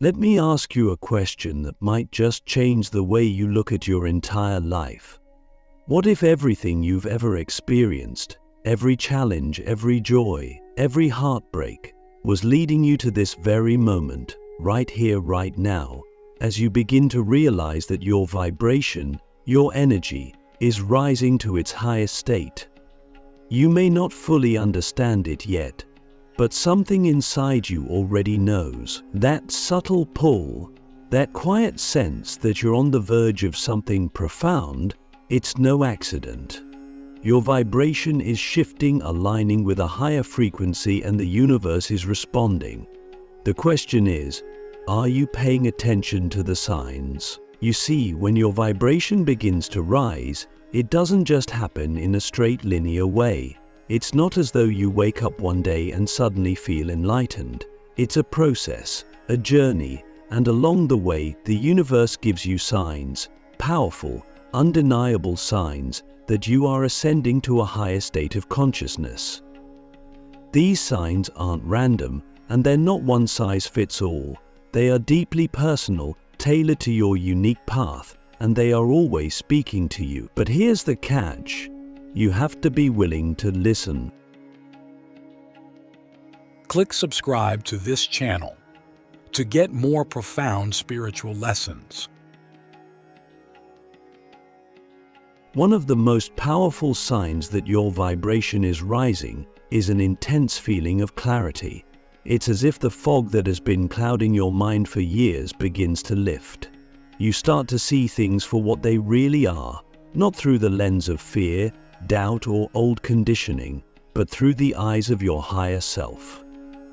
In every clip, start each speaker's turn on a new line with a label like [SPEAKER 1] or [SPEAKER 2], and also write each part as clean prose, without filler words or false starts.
[SPEAKER 1] Let me ask you a question that might just change the way you look at your entire life. What if everything you've ever experienced, every challenge, every joy, every heartbreak, was leading you to this very moment, right here, right now, as you begin to realize that your vibration, your energy, is rising to its highest state? You may not fully understand it yet, but something inside you already knows. That subtle pull, that quiet sense that you're on the verge of something profound, it's no accident. Your vibration is shifting, aligning with a higher frequency, and the universe is responding. The question is, are you paying attention to the signs? You see, when your vibration begins to rise, it doesn't just happen in a straight linear way. It's not as though you wake up one day and suddenly feel enlightened. It's a process, a journey, and along the way, the universe gives you signs, powerful, undeniable signs, that you are ascending to a higher state of consciousness. These signs aren't random, and they're not one size fits all. They are deeply personal, tailored to your unique path, and they are always speaking to you. But here's the catch: you have to be willing to listen.
[SPEAKER 2] Click subscribe to this channel to get more profound spiritual lessons.
[SPEAKER 1] One of the most powerful signs that your vibration is rising is an intense feeling of clarity. It's as if the fog that has been clouding your mind for years begins to lift. You start to see things for what they really are, not through the lens of fear, doubt, or old conditioning, but through the eyes of your higher self.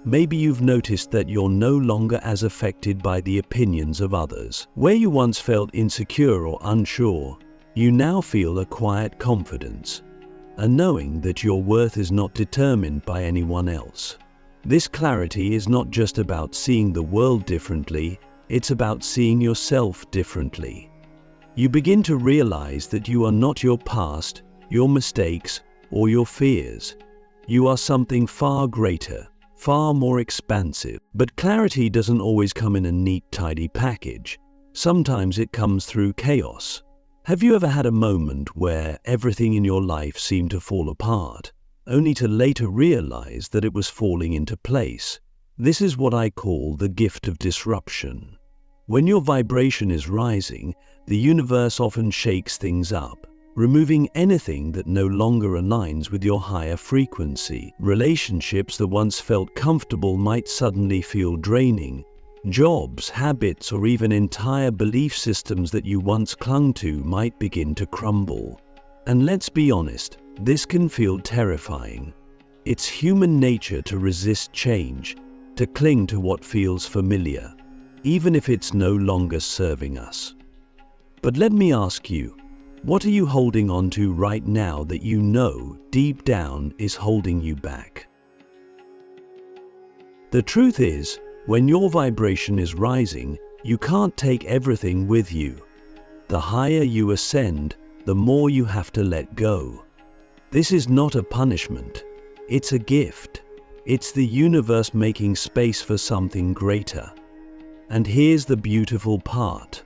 [SPEAKER 1] Maybe you've noticed that you're no longer as affected by the opinions of others. Where you once felt insecure or unsure, you now feel a quiet confidence, a knowing that your worth is not determined by anyone else. This clarity is not just about seeing the world differently, it's about seeing yourself differently. You begin to realize that you are not your past, your mistakes, or your fears. You are something far greater, far more expansive. But clarity doesn't always come in a neat, tidy package. Sometimes it comes through chaos. Have you ever had a moment where everything in your life seemed to fall apart, only to later realize that it was falling into place? This is what I call the gift of disruption. When your vibration is rising, the universe often shakes things up, removing anything that no longer aligns with your higher frequency. Relationships that once felt comfortable might suddenly feel draining. Jobs, habits, or even entire belief systems that you once clung to might begin to crumble. And let's be honest, this can feel terrifying. It's human nature to resist change, to cling to what feels familiar, even if it's no longer serving us. But let me ask you, what are you holding on to right now that you know deep down is holding you back? The truth is, when your vibration is rising, you can't take everything with you. The higher you ascend, the more you have to let go. This is not a punishment. It's a gift. It's the universe making space for something greater. And here's the beautiful part.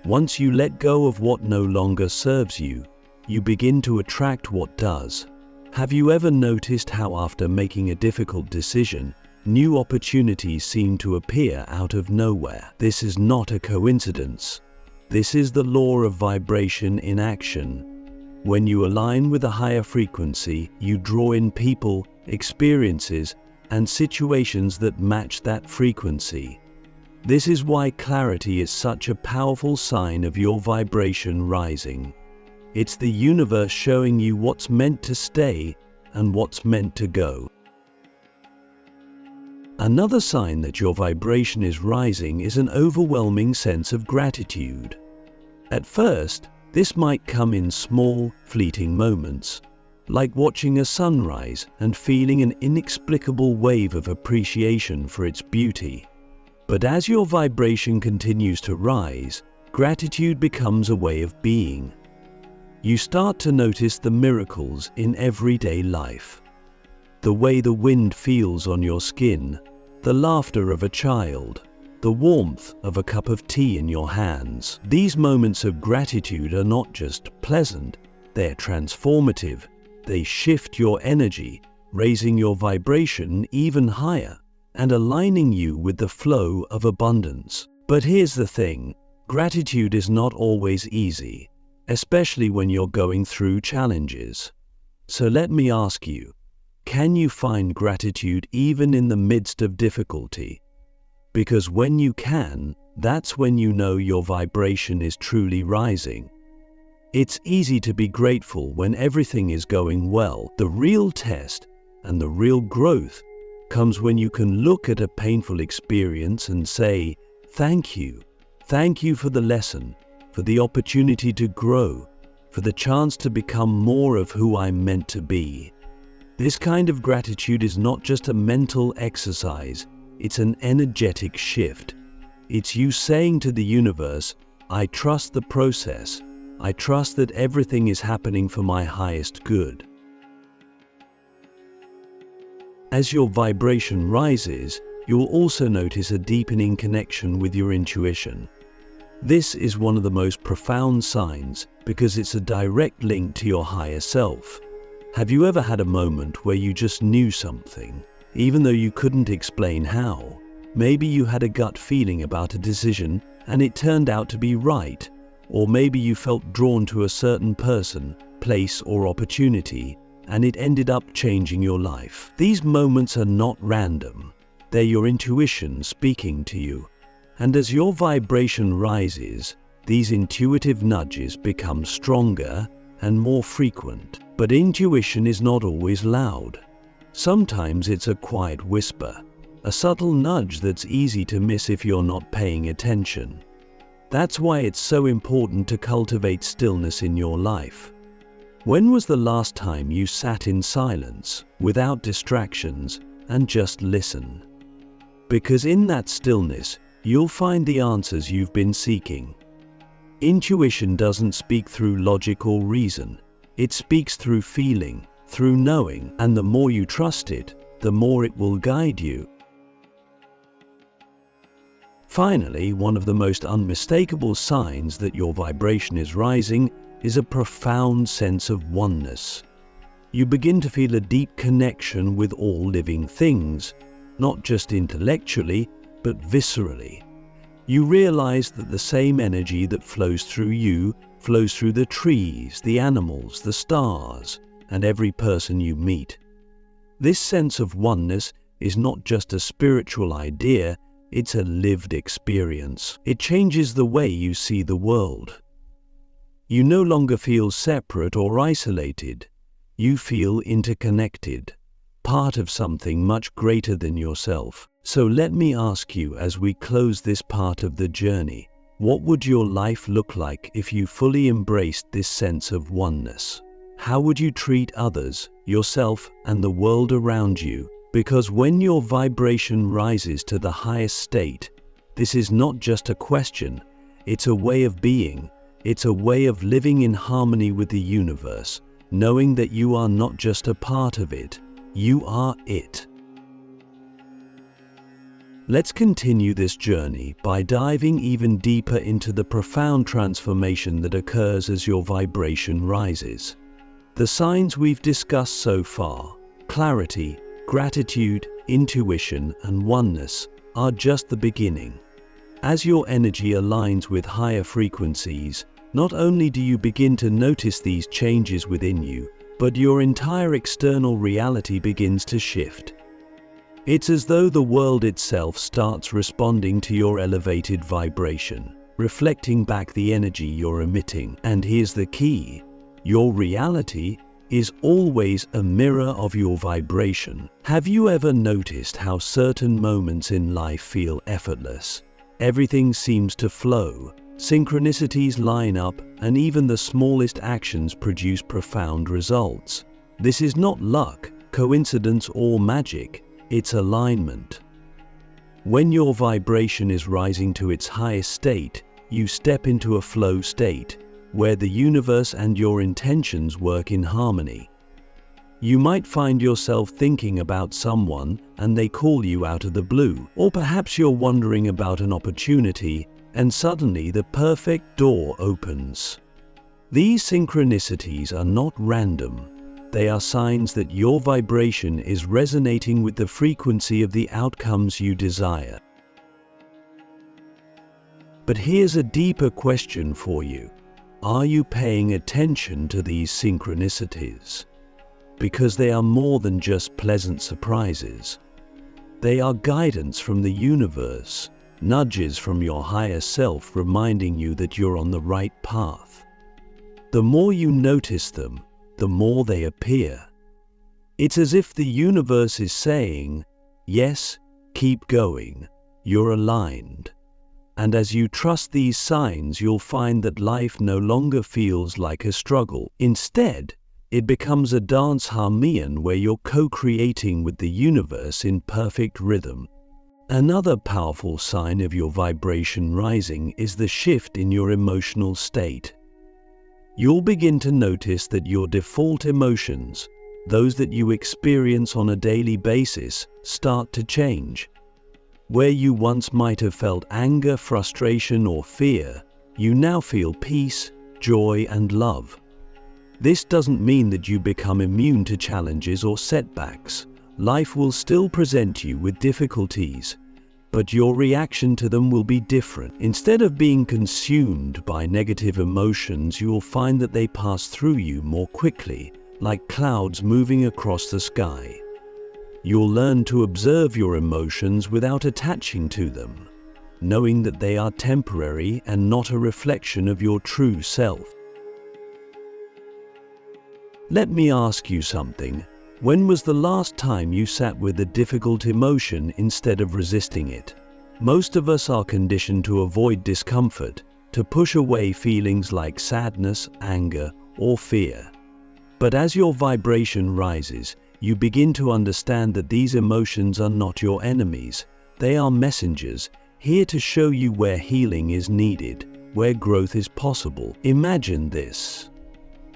[SPEAKER 1] Once you let go of what no longer serves you, you begin to attract what does. Have you ever noticed how after making a difficult decision, new opportunities seem to appear out of nowhere? This is not a coincidence. This is the law of vibration in action. When you align with a higher frequency, you draw in people, experiences, and situations that match that frequency. This is why clarity is such a powerful sign of your vibration rising. It's the universe showing you what's meant to stay and what's meant to go. Another sign that your vibration is rising is an overwhelming sense of gratitude. At first, this might come in small, fleeting moments, like watching a sunrise and feeling an inexplicable wave of appreciation for its beauty. But as your vibration continues to rise, gratitude becomes a way of being. You start to notice the miracles in everyday life. The way the wind feels on your skin, the laughter of a child, the warmth of a cup of tea in your hands. These moments of gratitude are not just pleasant, they're transformative. They shift your energy, raising your vibration even higher and aligning you with the flow of abundance. But here's the thing, gratitude is not always easy, especially when you're going through challenges. So let me ask you, can you find gratitude even in the midst of difficulty? Because when you can, that's when you know your vibration is truly rising. It's easy to be grateful when everything is going well. The real test and the real growth comes when you can look at a painful experience and say, thank you. Thank you for the lesson, for the opportunity to grow, for the chance to become more of who I'm meant to be. This kind of gratitude is not just a mental exercise, it's an energetic shift. It's you saying to the universe, I trust the process. I trust that everything is happening for my highest good. As your vibration rises, you'll also notice a deepening connection with your intuition. This is one of the most profound signs because it's a direct link to your higher self. Have you ever had a moment where you just knew something, even though you couldn't explain how? Maybe you had a gut feeling about a decision and it turned out to be right. Or maybe you felt drawn to a certain person, place, or opportunity, and it ended up changing your life. These moments are not random. They're your intuition speaking to you. And as your vibration rises, these intuitive nudges become stronger and more frequent. But intuition is not always loud. Sometimes it's a quiet whisper, a subtle nudge that's easy to miss if you're not paying attention. That's why it's so important to cultivate stillness in your life. When was the last time you sat in silence, without distractions, and just listened? Because in that stillness, you'll find the answers you've been seeking. Intuition doesn't speak through logic or reason. It speaks through feeling, through knowing, and the more you trust it, the more it will guide you. Finally, one of the most unmistakable signs that your vibration is rising is a profound sense of oneness. You begin to feel a deep connection with all living things, not just intellectually, but viscerally. You realize that the same energy that flows through you flows through the trees, the animals, the stars, and every person you meet. This sense of oneness is not just a spiritual idea, it's a lived experience. It changes the way you see the world. You no longer feel separate or isolated. You feel interconnected, part of something much greater than yourself. So let me ask you as we close this part of the journey, what would your life look like if you fully embraced this sense of oneness? How would you treat others, yourself, and the world around you? Because when your vibration rises to the highest state, this is not just a question, it's a way of being. It's a way of living in harmony with the universe, knowing that you are not just a part of it, you are it. Let's continue this journey by diving even deeper into the profound transformation that occurs as your vibration rises. The signs we've discussed so far, clarity, gratitude, intuition, and oneness, are just the beginning. As your energy aligns with higher frequencies, not only do you begin to notice these changes within you, but your entire external reality begins to shift. It's as though the world itself starts responding to your elevated vibration, reflecting back the energy you're emitting. And here's the key: your reality is always a mirror of your vibration. Have you ever noticed how certain moments in life feel effortless? Everything seems to flow, synchronicities line up, and even the smallest actions produce profound results. This is not luck, coincidence, or magic, it's alignment. When your vibration is rising to its highest state, you step into a flow state, where the universe and your intentions work in harmony. You might find yourself thinking about someone and they call you out of the blue, or perhaps you're wondering about an opportunity and suddenly the perfect door opens. These synchronicities are not random. They are signs that your vibration is resonating with the frequency of the outcomes you desire. But here's a deeper question for you. Are you paying attention to these synchronicities? Because they are more than just pleasant surprises. They are guidance from the universe, nudges from your higher self reminding you that you're on the right path. The more you notice them, the more they appear. It's as if the universe is saying, yes, keep going, you're aligned. And as you trust these signs, you'll find that life no longer feels like a struggle. Instead, it becomes a dance harmonium where you're co-creating with the universe in perfect rhythm. Another powerful sign of your vibration rising is the shift in your emotional state. You'll begin to notice that your default emotions, those that you experience on a daily basis, start to change. Where you once might have felt anger, frustration, or fear, you now feel peace, joy, and love. This doesn't mean that you become immune to challenges or setbacks. Life will still present you with difficulties, but your reaction to them will be different. Instead of being consumed by negative emotions, you will find that they pass through you more quickly, like clouds moving across the sky. You'll learn to observe your emotions without attaching to them, knowing that they are temporary and not a reflection of your true self. Let me ask you something. When was the last time you sat with a difficult emotion instead of resisting it? Most of us are conditioned to avoid discomfort, to push away feelings like sadness, anger, or fear. But as your vibration rises, you begin to understand that these emotions are not your enemies. They are messengers, here to show you where healing is needed, where growth is possible. Imagine this.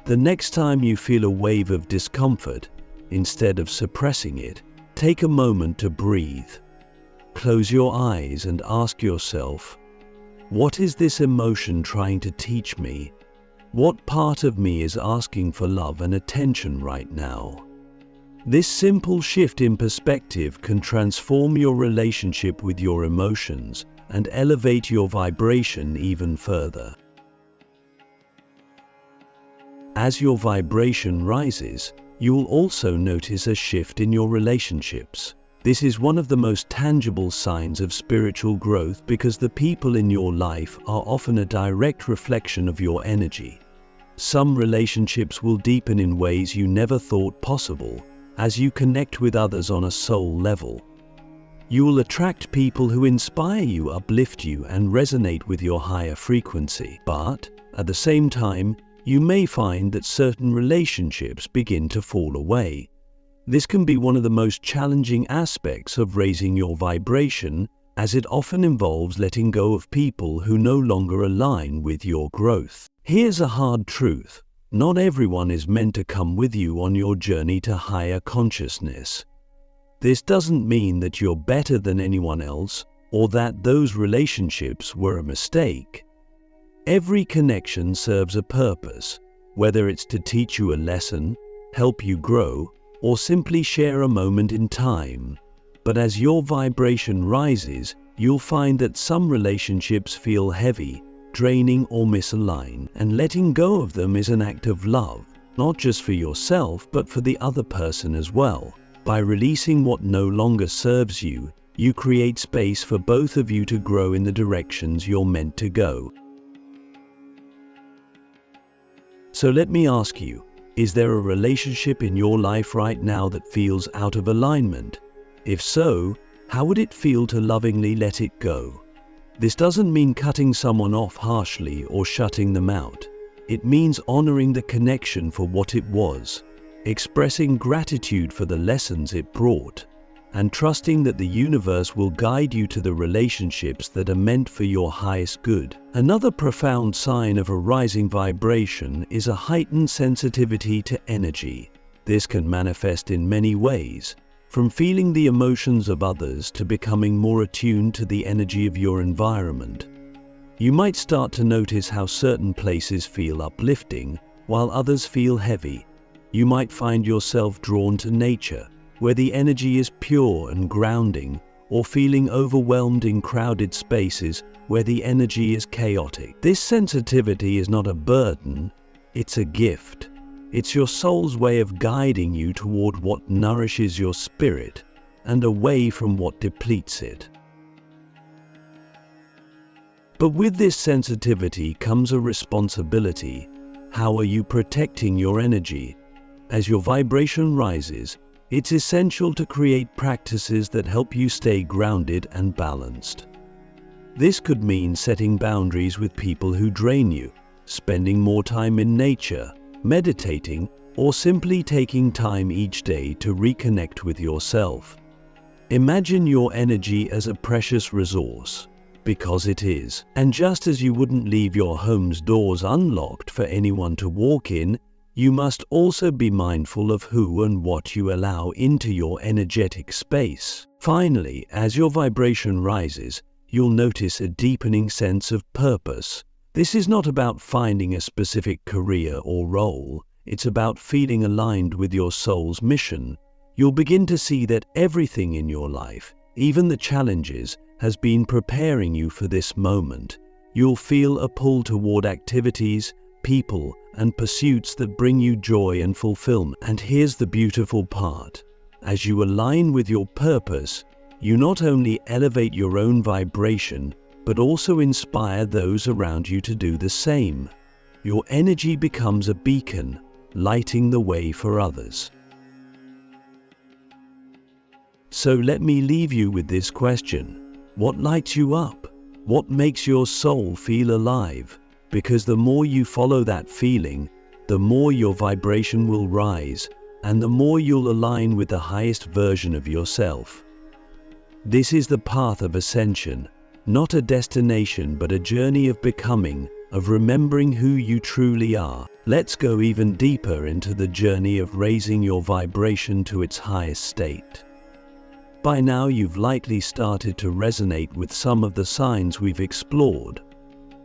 [SPEAKER 1] The next time you feel a wave of discomfort, instead of suppressing it, take a moment to breathe. Close your eyes and ask yourself, what is this emotion trying to teach me? What part of me is asking for love and attention right now? This simple shift in perspective can transform your relationship with your emotions and elevate your vibration even further. As your vibration rises, you will also notice a shift in your relationships. This is one of the most tangible signs of spiritual growth because the people in your life are often a direct reflection of your energy. Some relationships will deepen in ways you never thought possible as you connect with others on a soul level. You will attract people who inspire you, uplift you, and resonate with your higher frequency. But at the same time, you may find that certain relationships begin to fall away. This can be one of the most challenging aspects of raising your vibration, as it often involves letting go of people who no longer align with your growth. Here's a hard truth. Not everyone is meant to come with you on your journey to higher consciousness. This doesn't mean that you're better than anyone else or that those relationships were a mistake. Every connection serves a purpose, whether it's to teach you a lesson, help you grow, or simply share a moment in time. But as your vibration rises, you'll find that some relationships feel heavy, draining, or misaligned, and letting go of them is an act of love, not just for yourself, but for the other person as well. By releasing what no longer serves you, you create space for both of you to grow in the directions you're meant to go. So let me ask you, is there a relationship in your life right now that feels out of alignment? If so, how would it feel to lovingly let it go? This doesn't mean cutting someone off harshly or shutting them out. It means honoring the connection for what it was, expressing gratitude for the lessons it brought, and trusting that the universe will guide you to the relationships that are meant for your highest good. Another profound sign of a rising vibration is a heightened sensitivity to energy. This can manifest in many ways, from feeling the emotions of others to becoming more attuned to the energy of your environment. You might start to notice how certain places feel uplifting, while others feel heavy. You might find yourself drawn to nature, where the energy is pure and grounding, or feeling overwhelmed in crowded spaces where the energy is chaotic. This sensitivity is not a burden, it's a gift. It's your soul's way of guiding you toward what nourishes your spirit and away from what depletes it. But with this sensitivity comes a responsibility. How are you protecting your energy? As your vibration rises, it's essential to create practices that help you stay grounded and balanced. This could mean setting boundaries with people who drain you, spending more time in nature, meditating, or simply taking time each day to reconnect with yourself. Imagine your energy as a precious resource, because it is. And just as you wouldn't leave your home's doors unlocked for anyone to walk in, you must also be mindful of who and what you allow into your energetic space. Finally, as your vibration rises, you'll notice a deepening sense of purpose. This is not about finding a specific career or role, it's about feeling aligned with your soul's mission. You'll begin to see that everything in your life, even the challenges, has been preparing you for this moment. You'll feel a pull toward activities, people, and pursuits that bring you joy and fulfillment. And here's the beautiful part. As you align with your purpose, you not only elevate your own vibration, but also inspire those around you to do the same. Your energy becomes a beacon, lighting the way for others. So let me leave you with this question. What lights you up? What makes your soul feel alive? Because the more you follow that feeling, the more your vibration will rise, and the more you'll align with the highest version of yourself. This is the path of ascension, not a destination but a journey of becoming, of remembering who you truly are. Let's go even deeper into the journey of raising your vibration to its highest state. By now you've likely started to resonate with some of the signs we've explored.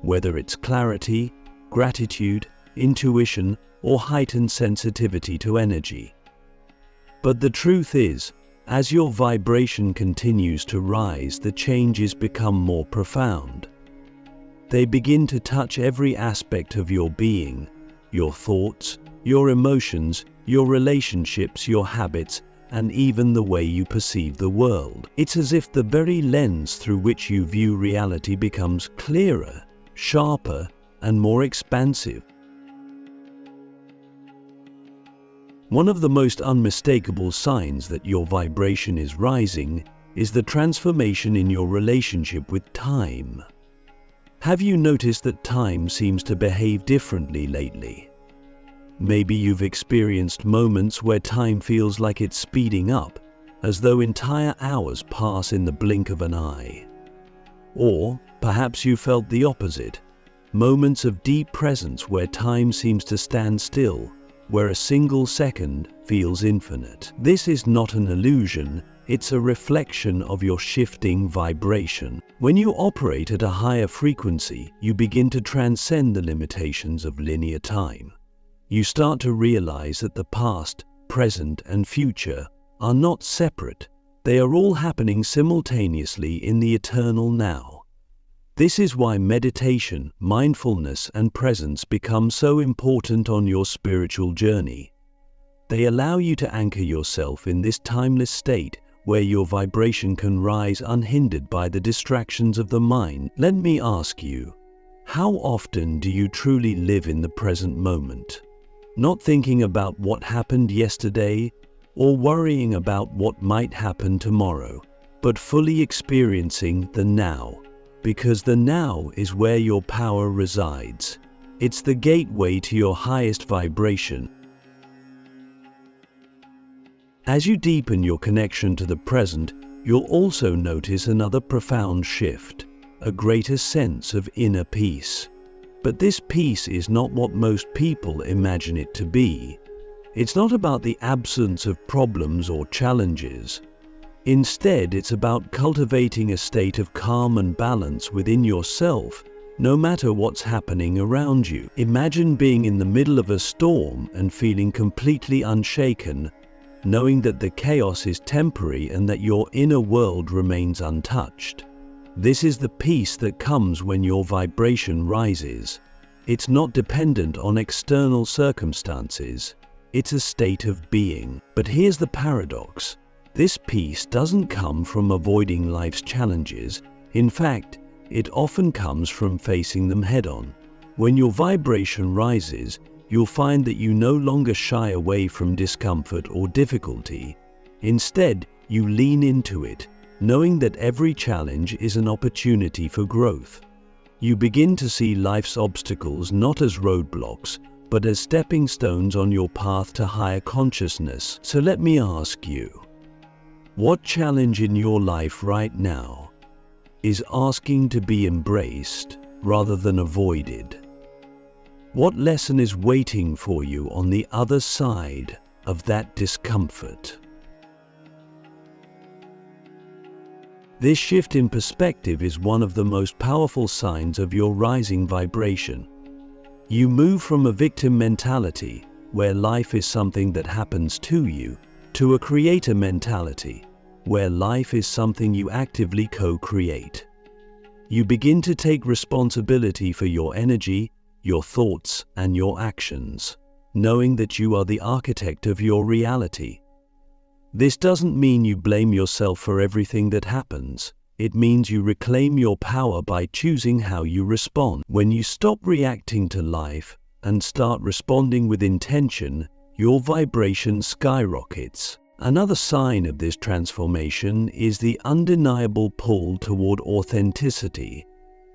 [SPEAKER 1] Whether it's clarity, gratitude, intuition, or heightened sensitivity to energy. But the truth is, as your vibration continues to rise, the changes become more profound. They begin to touch every aspect of your being, your thoughts, your emotions, your relationships, your habits, and even the way you perceive the world. It's as if the very lens through which you view reality becomes clearer, sharper, and more expansive. One of the most unmistakable signs that your vibration is rising is the transformation in your relationship with time. Have you noticed that time seems to behave differently lately? Maybe you've experienced moments where time feels like it's speeding up, as though entire hours pass in the blink of an eye. Or perhaps you felt the opposite, moments of deep presence where time seems to stand still, where a single second feels infinite. This is not an illusion, it's a reflection of your shifting vibration. When you operate at a higher frequency, you begin to transcend the limitations of linear time. You start to realize that the past, present, and future are not separate. They are all happening simultaneously in the eternal now. This is why meditation, mindfulness, and presence become so important on your spiritual journey. They allow you to anchor yourself in this timeless state where your vibration can rise unhindered by the distractions of the mind. Let me ask you, how often do you truly live in the present moment? Not thinking about what happened yesterday or worrying about what might happen tomorrow, but fully experiencing the now. Because the now is where your power resides. It's the gateway to your highest vibration. As you deepen your connection to the present, you'll also notice another profound shift, a greater sense of inner peace. But this peace is not what most people imagine it to be. It's not about the absence of problems or challenges. Instead, it's about cultivating a state of calm and balance within yourself, no matter what's happening around you. Imagine being in the middle of a storm and feeling completely unshaken, knowing that the chaos is temporary and that your inner world remains untouched. This is the peace that comes when your vibration rises. It's not dependent on external circumstances. It's a state of being. But here's the paradox. This peace doesn't come from avoiding life's challenges. In fact, it often comes from facing them head-on. When your vibration rises, you'll find that you no longer shy away from discomfort or difficulty. Instead, you lean into it, knowing that every challenge is an opportunity for growth. You begin to see life's obstacles not as roadblocks, but as stepping stones on your path to higher consciousness. So let me ask you, what challenge in your life right now is asking to be embraced rather than avoided? What lesson is waiting for you on the other side of that discomfort? This shift in perspective is one of the most powerful signs of your rising vibration. You move from a victim mentality, where life is something that happens to you, to a creator mentality, where life is something you actively co-create. You begin to take responsibility for your energy, your thoughts, and your actions, knowing that you are the architect of your reality. This doesn't mean you blame yourself for everything that happens. It means you reclaim your power by choosing how you respond. When you stop reacting to life and start responding with intention, your vibration skyrockets. Another sign of this transformation is the undeniable pull toward authenticity.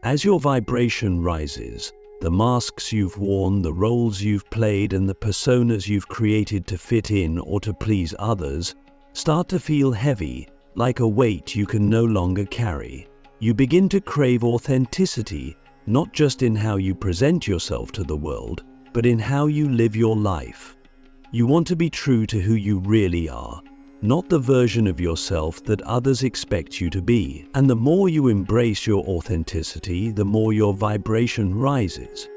[SPEAKER 1] As your vibration rises, the masks you've worn, the roles you've played, and the personas you've created to fit in or to please others start to feel heavy, like a weight you can no longer carry. You begin to crave authenticity, not just in how you present yourself to the world, but in how you live your life. You want to be true to who you really are, not the version of yourself that others expect you to be. And the more you embrace your authenticity, the more your vibration rises.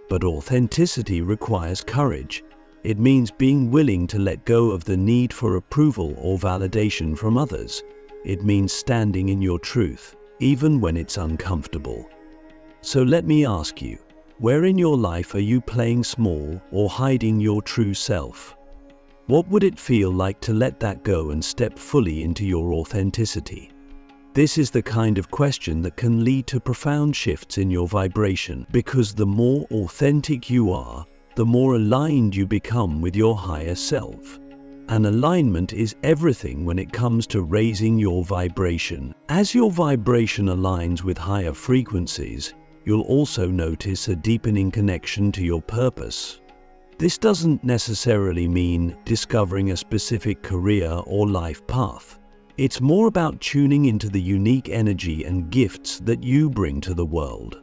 [SPEAKER 1] But authenticity requires courage. It means being willing to let go of the need for approval or validation from others. It means standing in your truth, even when it's uncomfortable. So let me ask you, where in your life are you playing small or hiding your true self? What would it feel like to let that go and step fully into your authenticity? This is the kind of question that can lead to profound shifts in your vibration, because the more authentic you are, the more aligned you become with your higher self. And alignment is everything when it comes to raising your vibration. As your vibration aligns with higher frequencies, you'll also notice a deepening connection to your purpose. This doesn't necessarily mean discovering a specific career or life path. It's more about tuning into the unique energy and gifts that you bring to the world.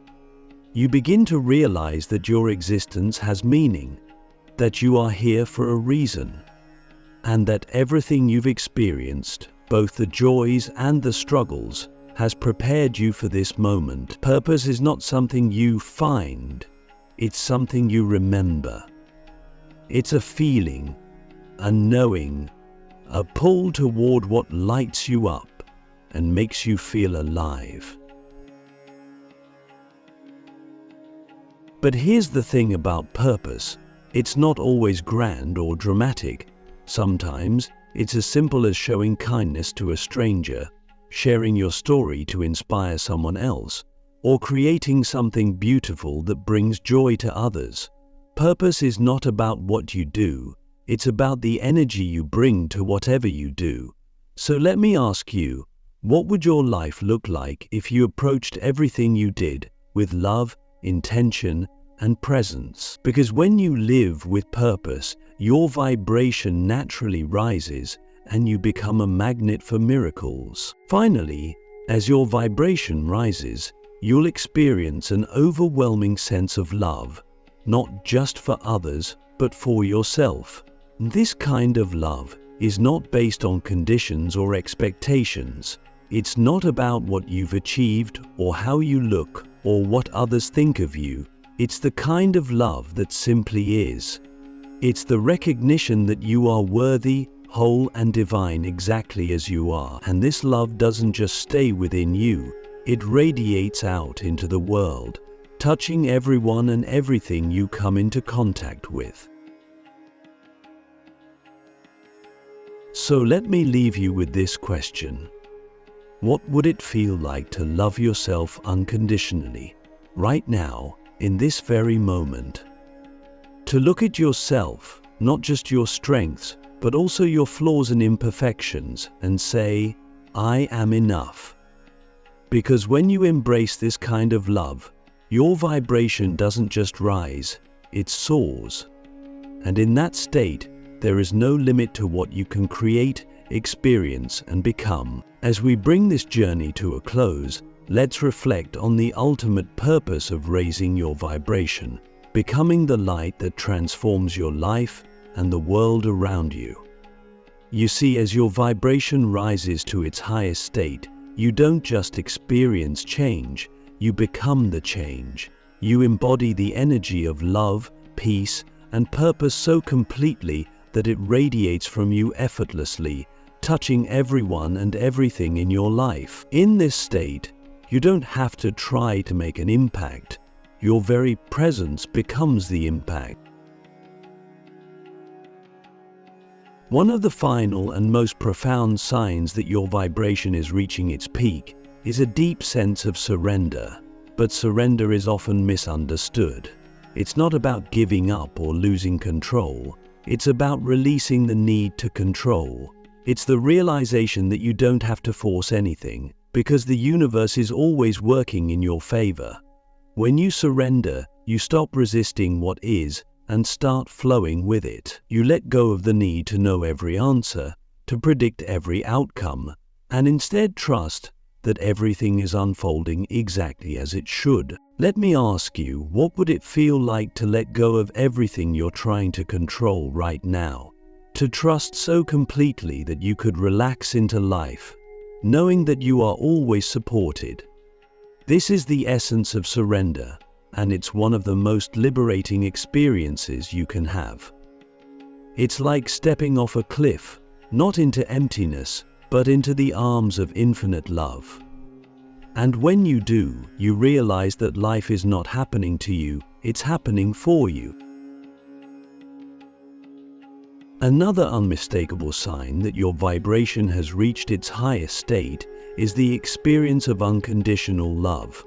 [SPEAKER 1] You begin to realize that your existence has meaning, that you are here for a reason, and that everything you've experienced, both the joys and the struggles, has prepared you for this moment. Purpose is not something you find, it's something you remember. It's a feeling, a knowing, a pull toward what lights you up and makes you feel alive. But here's the thing about purpose. It's not always grand or dramatic. Sometimes it's as simple as showing kindness to a stranger, sharing your story to inspire someone else, or creating something beautiful that brings joy to others. Purpose is not about what you do, it's about the energy you bring to whatever you do. So let me ask you, what would your life look like if you approached everything you did with love, intention, and presence? Because when you live with purpose, your vibration naturally rises and you become a magnet for miracles. Finally, as your vibration rises, you'll experience an overwhelming sense of love. not just for others, but for yourself. This kind of love is not based on conditions or expectations. It's not about what you've achieved or how you look or what others think of you. It's the kind of love that simply is. It's the recognition that you are worthy, whole, and divine exactly as you are. And this love doesn't just stay within you, it radiates out into the world, touching everyone and everything you come into contact with. So let me leave you with this question. What would it feel like to love yourself unconditionally, right now, in this very moment? To look at yourself, not just your strengths, but also your flaws and imperfections, and say, I am enough. Because when you embrace this kind of love, your vibration doesn't just rise, it soars. And in that state, there is no limit to what you can create, experience, and become. As we bring this journey to a close, let's reflect on the ultimate purpose of raising your vibration, becoming the light that transforms your life and the world around you. You see, as your vibration rises to its highest state, you don't just experience change, you become the change. You embody the energy of love, peace, and purpose so completely that it radiates from you effortlessly, touching everyone and everything in your life. In this state, you don't have to try to make an impact. Your very presence becomes the impact. One of the final and most profound signs that your vibration is reaching its peak is a deep sense of surrender. But surrender is often misunderstood. It's not about giving up or losing control. It's about releasing the need to control. It's the realization that you don't have to force anything, because the universe is always working in your favor. When you surrender, you stop resisting what is and start flowing with it. You let go of the need to know every answer, to predict every outcome, and instead trust that everything is unfolding exactly as it should. Let me ask you, what would it feel like to let go of everything you're trying to control right now? To trust so completely that you could relax into life, knowing that you are always supported. This is the essence of surrender, and it's one of the most liberating experiences you can have. It's like stepping off a cliff, not into emptiness, but into the arms of infinite love. And when you do, you realize that life is not happening to you, it's happening for you. Another unmistakable sign that your vibration has reached its highest state is the experience of unconditional love.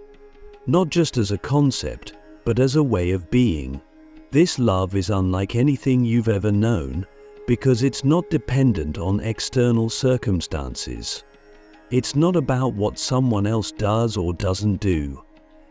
[SPEAKER 1] Not just as a concept, but as a way of being. This love is unlike anything you've ever known because it's not dependent on external circumstances. It's not about what someone else does or doesn't do.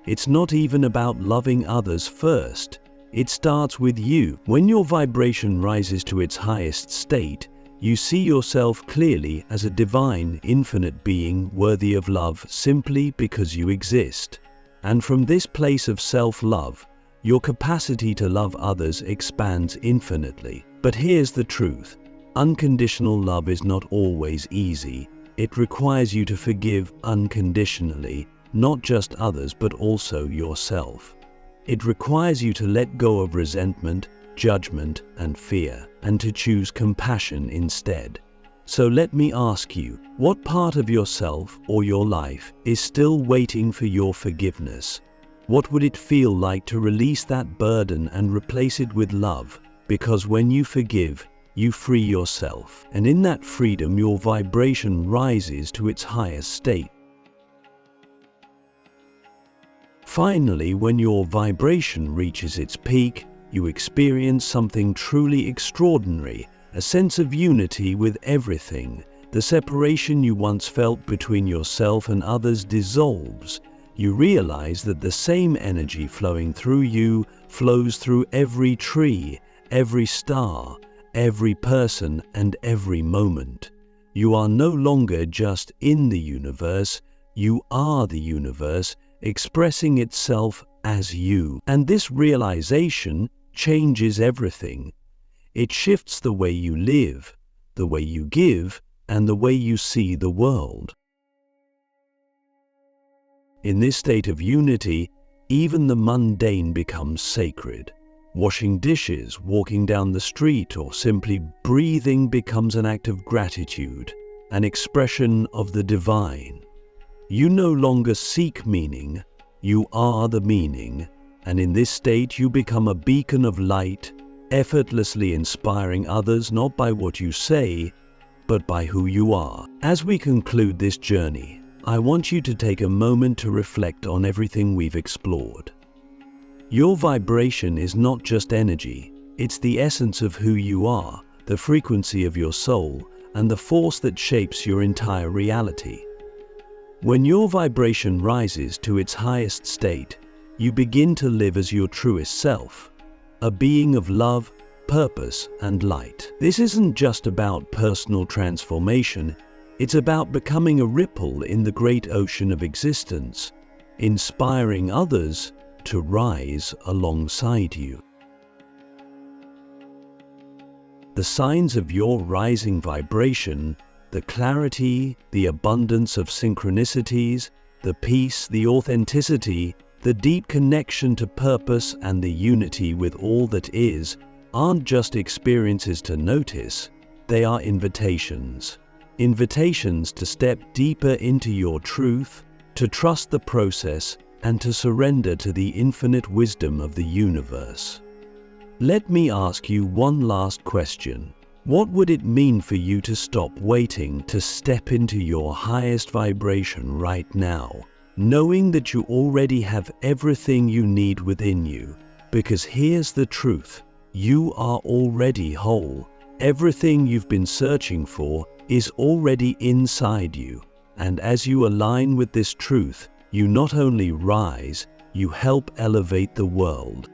[SPEAKER 1] It's not even about loving others first. It starts with you. When your vibration rises to its highest state, you see yourself clearly as a divine, infinite being worthy of love simply because you exist. And from this place of self-love, your capacity to love others expands infinitely. But here's the truth. Unconditional love is not always easy. It requires you to forgive unconditionally, not just others but also yourself. It requires you to let go of resentment, judgment, and fear, and to choose compassion instead. So let me ask you, what part of yourself or your life is still waiting for your forgiveness? What would it feel like to release that burden and replace it with love? Because when you forgive, you free yourself, and in that freedom your vibration rises to its highest state. Finally, when your vibration reaches its peak, you experience something truly extraordinary, a sense of unity with everything. The separation you once felt between yourself and others dissolves. You realize that the same energy flowing through you flows through every tree, every star, every person, and every moment. You are no longer just in the universe, you are the universe, expressing itself as you. And this realization changes everything. It shifts the way you live, the way you give, and the way you see the world. In this state of unity, even the mundane becomes sacred. Washing dishes, walking down the street, or simply breathing becomes an act of gratitude, an expression of the divine. You no longer seek meaning, you are the meaning, and in this state you become a beacon of light, effortlessly inspiring others not by what you say, but by who you are. As we conclude this journey, I want you to take a moment to reflect on everything we've explored. Your vibration is not just energy, it's the essence of who you are, the frequency of your soul, and the force that shapes your entire reality. When your vibration rises to its highest state, you begin to live as your truest self, a being of love, purpose, and light. This isn't just about personal transformation, it's about becoming a ripple in the great ocean of existence, inspiring others to rise alongside you. The signs of your rising vibration, the clarity, the abundance of synchronicities, the peace, the authenticity, the deep connection to purpose, and the unity with all that is, aren't just experiences to notice, they are invitations. Invitations to step deeper into your truth, to trust the process, and to surrender to the infinite wisdom of the universe. Let me ask you one last question. What would it mean for you to stop waiting to step into your highest vibration right now, knowing that you already have everything you need within you? Because here's the truth, you are already whole. Everything you've been searching for is already inside you. And as you align with this truth, you not only rise, you help elevate the world.